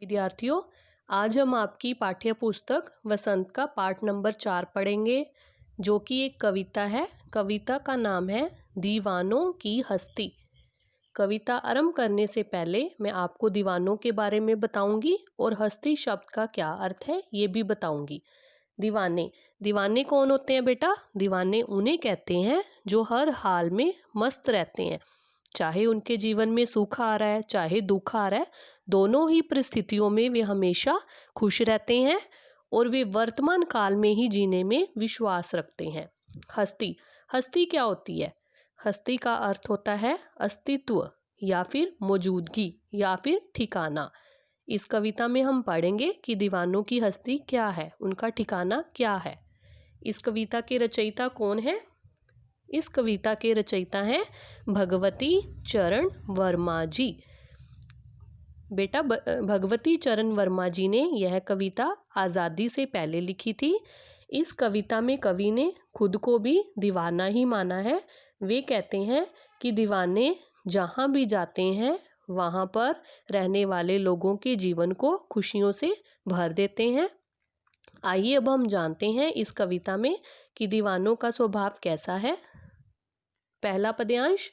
विद्यार्थियों, आज हम आपकी पाठ्य पुस्तक वसंत का पाठ नंबर 4 पढ़ेंगे, जो कि एक कविता है। कविता का नाम है दीवानों की हस्ती। कविता आरंभ करने से पहले मैं आपको दीवानों के बारे में बताऊंगी और हस्ती शब्द का क्या अर्थ है ये भी बताऊंगी। दीवाने दीवाने कौन होते हैं बेटा? दीवाने उन्हें कहते हैं जो हर हाल में मस्त रहते हैं, चाहे उनके जीवन में सुख आ रहा है चाहे दुख आ रहा है, दोनों ही परिस्थितियों में वे हमेशा खुश रहते हैं और वे वर्तमान काल में ही जीने में विश्वास रखते हैं। हस्ती हस्ती क्या होती है? हस्ती का अर्थ होता है अस्तित्व या फिर मौजूदगी या फिर ठिकाना। इस कविता में हम पढ़ेंगे कि दीवानों की हस्ती क्या है, उनका ठिकाना क्या है। इस कविता के रचयिता कौन है? इस कविता के रचयिता हैं भगवती चरण वर्मा जी। बेटा, भगवती चरण वर्मा जी ने यह कविता आज़ादी से पहले लिखी थी। इस कविता में कवि ने खुद को भी दीवाना ही माना है। वे कहते हैं कि दीवाने जहाँ भी जाते हैं वहाँ पर रहने वाले लोगों के जीवन को खुशियों से भर देते हैं। आइए अब हम जानते हैं इस कविता में कि दीवानों का स्वभाव कैसा है। पहला पद्यांश,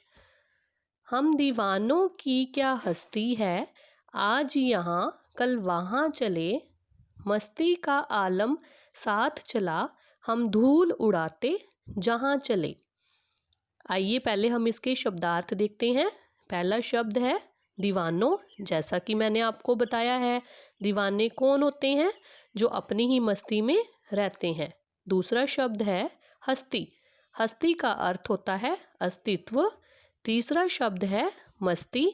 हम दीवानों की क्या हस्ती है, आज यहाँ कल वहाँ चले, मस्ती का आलम साथ चला, हम धूल उड़ाते जहाँ चले। आइए पहले हम इसके शब्दार्थ देखते हैं। पहला शब्द है दीवानों। जैसा कि मैंने आपको बताया है, दीवाने कौन होते हैं? जो अपनी ही मस्ती में रहते हैं। दूसरा शब्द है हस्ती। हस्ती का अर्थ होता है अस्तित्व। तीसरा शब्द है मस्ती।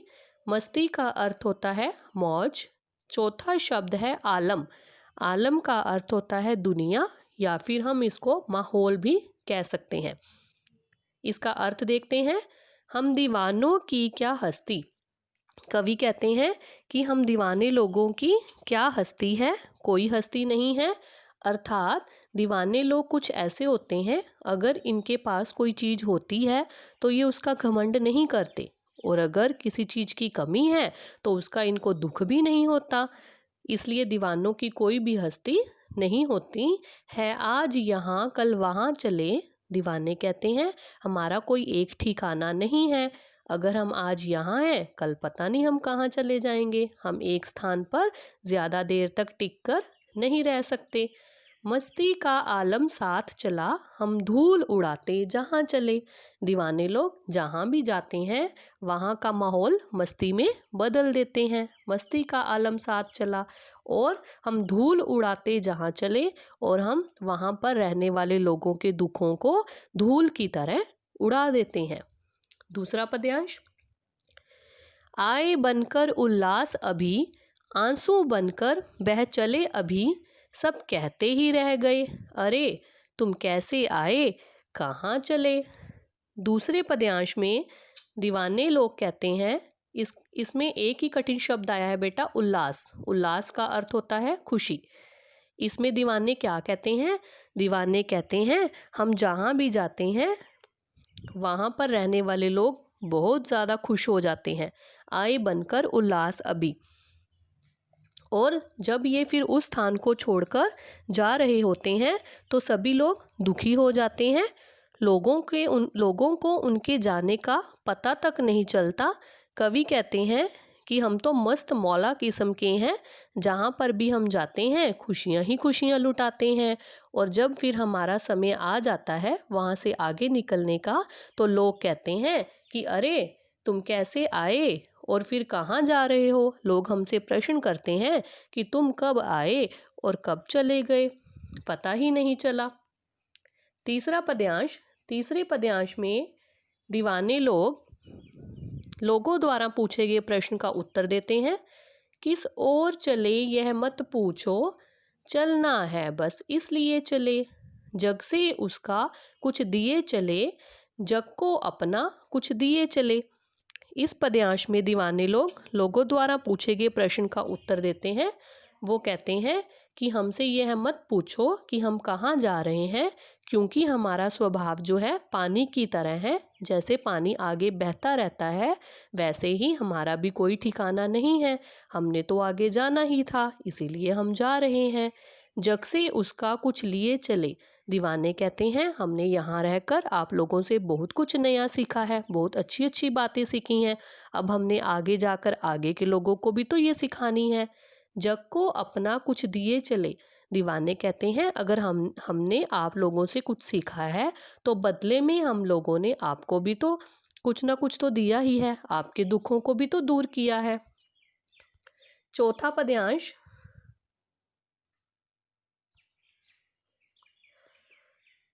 मस्ती का अर्थ होता है मौज। चौथा शब्द है आलम। आलम का अर्थ होता है दुनिया या फिर हम इसको माहौल भी कह सकते हैं। इसका अर्थ देखते हैं। हम दीवानों की क्या हस्ती। कवि कहते हैं कि हम दीवाने लोगों की क्या हस्ती है, कोई हस्ती नहीं है। अर्थात दीवाने लोग कुछ ऐसे होते हैं, अगर इनके पास कोई चीज़ होती है तो ये उसका घमंड नहीं करते, और अगर किसी चीज़ की कमी है तो उसका इनको दुख भी नहीं होता। इसलिए दीवानों की कोई भी हस्ती नहीं होती है। आज यहाँ कल वहाँ चले, दीवाने कहते हैं हमारा कोई एक ठिकाना नहीं है। अगर हम आज यहाँ हैं, कल पता नहीं हम कहाँ चले जाएंगे। हम एक स्थान पर ज़्यादा देर तक टिक कर नहीं रह सकते। मस्ती का आलम साथ चला, हम धूल उड़ाते जहाँ चले। दीवाने लोग जहाँ भी जाते हैं वहाँ का माहौल मस्ती में बदल देते हैं। मस्ती का आलम साथ चला और हम धूल उड़ाते जहाँ चले, और हम वहाँ पर रहने वाले लोगों के दुखों को धूल की तरह उड़ा देते हैं। दूसरा पद्यांश, आए बनकर उल्लास अभी, आंसू बनकर बह चले अभी, सब कहते ही रह गए, अरे तुम कैसे आए कहाँ चले। दूसरे पद्यांश में दीवाने लोग कहते हैं, इसमें एक ही कठिन शब्द आया है बेटा, उल्लास। उल्लास का अर्थ होता है खुशी। इसमें दीवाने क्या कहते हैं? दीवाने कहते हैं हम जहाँ भी जाते हैं वहाँ पर रहने वाले लोग बहुत ज़्यादा खुश हो जाते हैं। आए बनकर उल्लास अभी। और जब ये फिर उस स्थान को छोड़कर जा रहे होते हैं तो सभी लोग दुखी हो जाते हैं। लोगों को उनके जाने का पता तक नहीं चलता। कवि कहते हैं कि हम तो मस्त मौला किस्म के हैं, जहाँ पर भी हम जाते हैं खुशियाँ ही खुशियाँ लुटाते हैं, और जब फिर हमारा समय आ जाता है वहाँ से आगे निकलने का तो लोग कहते हैं कि अरे तुम कैसे आए और फिर कहाँ जा रहे हो। लोग हमसे प्रश्न करते हैं कि तुम कब आए और कब चले गए, पता ही नहीं चला। तीसरा पद्यांश, तीसरे पद्यांश में दीवाने लोगों द्वारा पूछे गए प्रश्न का उत्तर देते हैं। किस ओर चले यह मत पूछो, चलना है बस इसलिए चले, जग से उसका कुछ दिए चले, जग को अपना कुछ दिए चले। इस पद्यांश में दीवाने लोगों द्वारा पूछे गए प्रश्न का उत्तर देते हैं। वो कहते हैं कि हमसे यह मत पूछो कि हम कहाँ जा रहे हैं, क्योंकि हमारा स्वभाव जो है पानी की तरह है, जैसे पानी आगे बहता रहता है वैसे ही हमारा भी कोई ठिकाना नहीं है। हमने तो आगे जाना ही था, इसीलिए हम जा रहे हैं। जग से उसका कुछ लिए चले। दीवाने कहते हैं हमने यहाँ रहकर आप लोगों से बहुत कुछ नया सीखा है, बहुत अच्छी अच्छी बातें सीखी हैं। अब हमने आगे जाकर आगे के लोगों को भी तो ये सिखानी है। जग को अपना कुछ दिए चले। दीवाने कहते हैं अगर हमने आप लोगों से कुछ सीखा है तो बदले में हम लोगों ने आपको भी तो कुछ ना कुछ तो दिया ही है, आपके दुखों को भी तो दूर किया है। चौथा पद्यांश।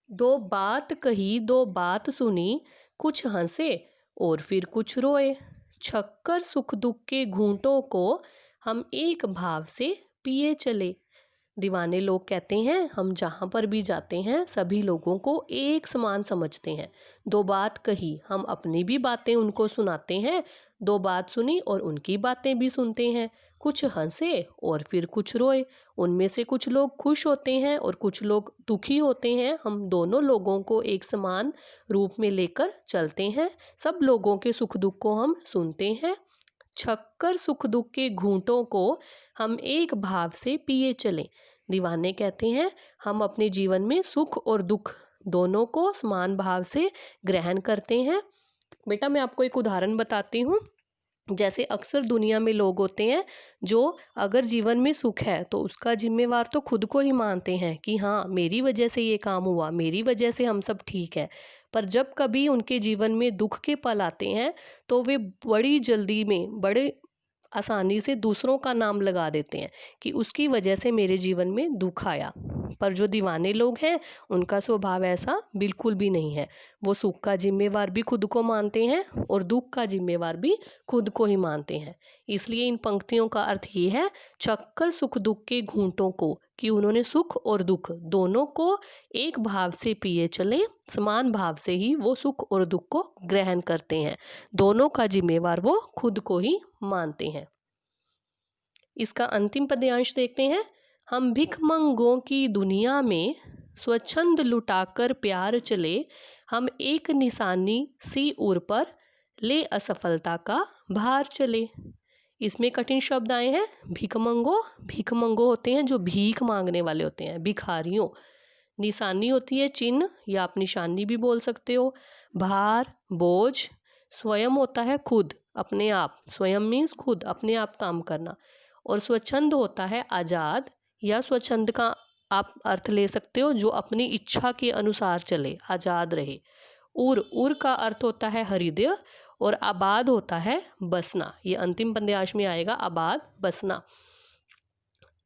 दो बात कही दो बात सुनी, कुछ हंसे और फिर कुछ रोए। छक्कर सुख दुख के घूंटों को हम एक भाव से पिए चले। दीवाने लोग कहते हैं हम जहाँ पर भी जाते हैं सभी लोगों को एक समान समझते हैं। दो बात कही, हम अपनी भी बातें उनको सुनाते हैं, दो बात सुनी और उनकी बातें भी सुनते हैं। कुछ हंसे और फिर कुछ रोए, उनमें से कुछ लोग खुश होते हैं और कुछ लोग दुखी होते हैं। हम दोनों लोगों को एक समान रूप में लेकर चलते हैं, सब लोगों के सुख दुख को हम सुनते हैं। छक्कर सुख दुख के घूंटों को हम एक भाव से पिए चलें। दीवाने कहते हैं हम अपने जीवन में सुख और दुख दोनों को समान भाव से ग्रहण करते हैं। बेटा मैं आपको एक उदाहरण बताती हूँ। जैसे अक्सर दुनिया में लोग होते हैं जो अगर जीवन में सुख है तो उसका जिम्मेवार तो खुद को ही मानते हैं कि हाँ मेरी वजह से ये काम हुआ, मेरी वजह से हम सब ठीक है। पर जब कभी उनके जीवन में दुख के पल आते हैं तो वे बड़ी जल्दी में बड़े आसानी से दूसरों का नाम लगा देते हैं कि उसकी वजह से मेरे जीवन में दुख आया। पर जो दीवाने लोग हैं उनका स्वभाव ऐसा बिल्कुल भी नहीं है। वो सुख का जिम्मेवार भी खुद को मानते हैं और दुख का जिम्मेवार भी खुद को ही मानते हैं। इसलिए इन पंक्तियों का अर्थ ये है छक्कर सुख दुख के घूंटों को, कि उन्होंने सुख और दुख दोनों को एक भाव से पिए चले, समान भाव से ही वो सुख और दुख को ग्रहण करते हैं, दोनों का जिम्मेवार वो खुद को ही मानते हैं। इसका अंतिम पद्यांश देखते हैं। हम भिखमंगों की दुनिया में स्वच्छंद लुटाकर प्यार चले, हम एक निशानी सी उर पर ले असफलता का भार चले। इसमें कठिन शब्द आए हैं। भिखमंगो, भिखमंगो होते हैं जो भीख मांगने वाले होते हैं, भिखारियों। निशानी होती है चिन्ह या आप निशानी भी बोल सकते हो। भार बोझ। स्वयं होता है खुद, अपने आप, स्वयं मीन्स खुद अपने आप काम करना। और स्वच्छंद होता है आज़ाद, या स्वच्छंद का आप अर्थ ले सकते हो जो अपनी इच्छा के अनुसार चले, आज़ाद रहे। उर का अर्थ होता है हृदय और आबाद होता है बसना। ये अंतिम पद्यांश में आएगा, आबाद बसना।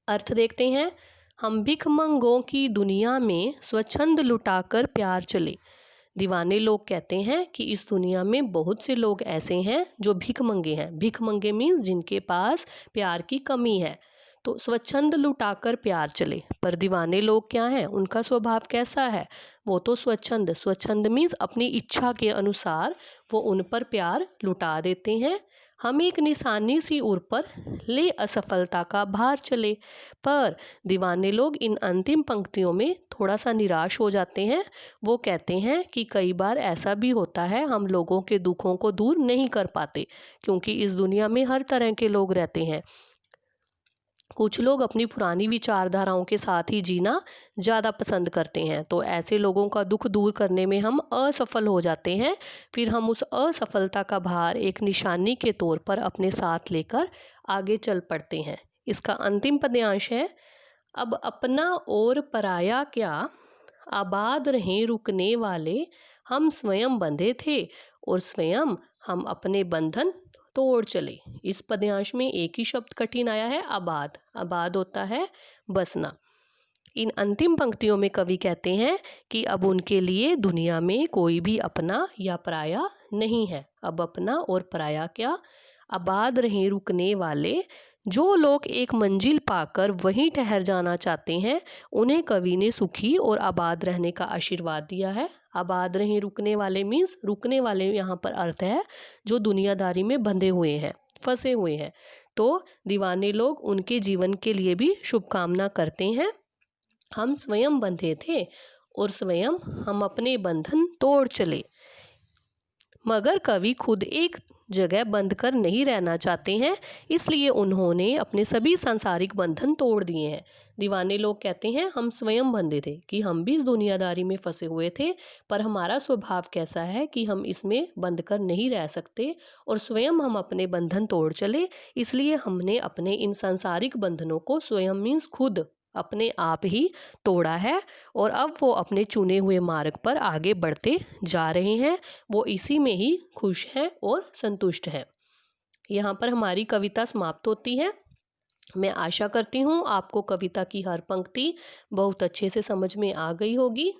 अर्थ देखते हैं। हम भिखमंगों की दुनिया में स्वच्छंद लुटाकर प्यार चले। दीवाने लोग कहते हैं कि इस दुनिया में बहुत से लोग ऐसे हैं जो भिख मंगे हैं। भिख मंगे मीन्स जिनके पास प्यार की कमी है। तो स्वच्छंद लुटाकर प्यार चले। पर दीवाने लोग क्या हैं, उनका स्वभाव कैसा है? वो तो स्वच्छंद मीन्स अपनी इच्छा के अनुसार वो उन पर प्यार लुटा देते हैं। हम एक निशानी सी उर पर ले असफलता का भार चले। पर दीवाने लोग इन अंतिम पंक्तियों में थोड़ा सा निराश हो जाते हैं। वो कहते हैं कि कई बार ऐसा भी होता है हम लोगों के दुखों को दूर नहीं कर पाते, क्योंकि इस दुनिया में हर तरह के लोग रहते हैं। कुछ लोग अपनी पुरानी विचारधाराओं के साथ ही जीना ज़्यादा पसंद करते हैं, तो ऐसे लोगों का दुख दूर करने में हम असफल हो जाते हैं। फिर हम उस असफलता का भार एक निशानी के तौर पर अपने साथ लेकर आगे चल पड़ते हैं। इसका अंतिम पद्यांश है। अब अपना और पराया क्या, आबाद रहें रुकने वाले, हम स्वयं बंधे थे और स्वयं हम अपने बंधन तोड़ चले। इस पद्यांश में एक ही शब्द कठिन आया है, आबाद। आबाद होता है बसना। इन अंतिम पंक्तियों में कवि कहते हैं कि अब उनके लिए दुनिया में कोई भी अपना या पराया नहीं है। अब अपना और पराया क्या, आबाद रहें रुकने वाले। जो लोग एक मंजिल पाकर वहीं ठहर जाना चाहते हैं उन्हें कवि ने सुखी और आबाद रहने का आशीर्वाद दिया है। आबाद रहें रुकने वाले मीन्स रुकने वाले यहाँ पर अर्थ है जो दुनियादारी में बंधे हुए हैं, फंसे हुए हैं। तो दीवाने लोग उनके जीवन के लिए भी शुभकामना करते हैं। हम स्वयं बंधे थे और स्वयं हम अपने बंधन तोड़ चले। मगर कवि खुद एक जगह बंद कर नहीं रहना चाहते हैं, इसलिए उन्होंने अपने सभी सांसारिक बंधन तोड़ दिए हैं। दीवाने लोग कहते हैं हम स्वयं बंधे थे, कि हम भी इस दुनियादारी में फंसे हुए थे, पर हमारा स्वभाव कैसा है कि हम इसमें बंध कर नहीं रह सकते और स्वयं हम अपने बंधन तोड़ चले। इसलिए हमने अपने इन सांसारिक बंधनों को स्वयं मीन्स खुद अपने आप ही तोड़ा है और अब वो अपने चुने हुए मार्ग पर आगे बढ़ते जा रहे हैं। वो इसी में ही खुश हैं और संतुष्ट हैं। यहाँ पर हमारी कविता समाप्त होती है। मैं आशा करती हूँ आपको कविता की हर पंक्ति बहुत अच्छे से समझ में आ गई होगी।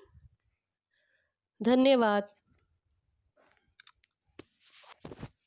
धन्यवाद।